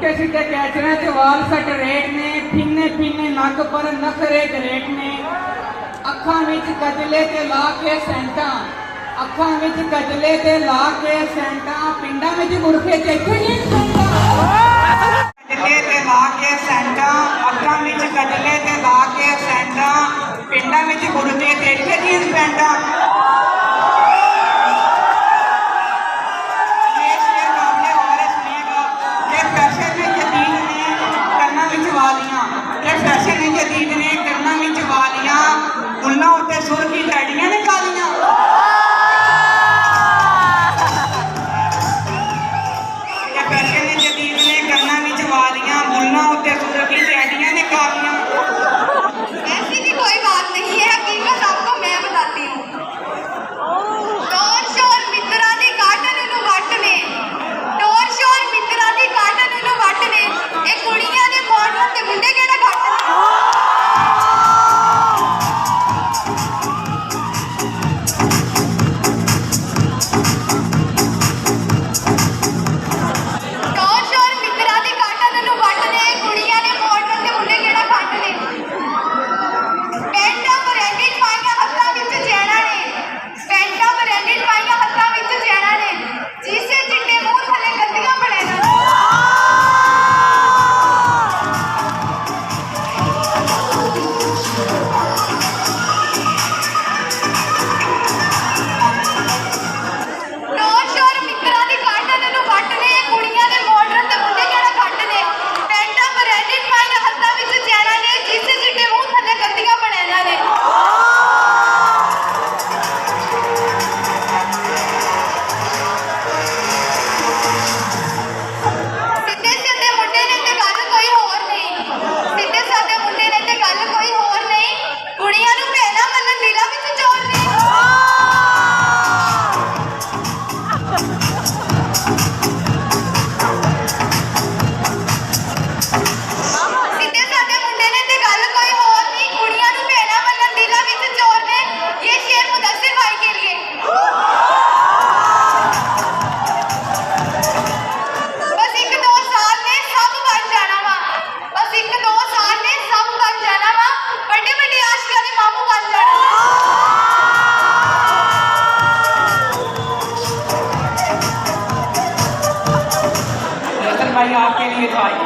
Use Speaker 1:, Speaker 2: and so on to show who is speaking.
Speaker 1: पुट्ठे सीधे कैचरे च वाल सट रेट ने, फिन्ने फिन्ने नक पर नखरे ग्रेट ने, अखां विच कजले ते ला के सेंटा, अखां विच कजले ते ला के सेंटा, पिंडां विच मुर्खे ते इत्थे नहीं सेंटा, कजले ते ला के सेंटा, अखां विच कजले ते ला के सेंटा, पिंडां विच मुर्खे ते इत्थे नहीं सेंटा। फैशन जदीद ने करना विच वालियां, बुल्लां उत्ते सुरखी टैडियां ने कालियां। फैशन जदीद ने करना विच वालियां, बुल्लां उत्ते सुरखी टैडियां ने कालियां।
Speaker 2: ऐसी भी कोई बात नहीं है, हकीकत आपको मैं बताती हूँ। टोर शोर मित्रा दी काटन नूं वट ने, टोर शोर मित्रा दी काटन नूं वट ने, ये कुड़ियां दे मॉडल ते मुंडे किहड़ा घट ने। टोर शोर मित्रा दी काटन नूं वट ने, कुड़ियां दे मॉडल ते मुंडे किहड़ा घट ने। पैंटां ब्रांडेड पाइयां हत्थां विच चैना ने, पैंटां ब्रांडेड पाइयां हत्थां विच चैना ने, जीसे चिट्टे मूंह थले गंदियां बणैना ने। टोर शोर मित्रा दी काटन नूं वट ने, कुड़ियां दे मॉडर्न ते मुंडे किहड़ा घट ने। पैंटां ब्रांडेड पाइयां हत्थां विच चैना ने, जीसे चिट्टे मूंह थले गंदियां बणैना ने। सिद्धे सादे मुंडे ने ते गल कोई होर नहीं, सिद्धे सादे मुंडे ने ते गल कोई होर नहीं, कुड़ियां नूं भैणां मन्नण दिलां विच चोर ने। सिद्धे सादे मुंडे ने ते गल कोई होर नहीं, कुड़ियां नूं भैणां मन्नण दिलां विच चोर ने। ये शेर मुदस्सिर भाई के लिए। बस एक दो साल ने सब बन जाना वा, बस एक दो साल ने सब बन जाना वा, बड़े बड़े आशिकां दे मामू बन जाना।
Speaker 1: रतन भाई आपके लिए था ये।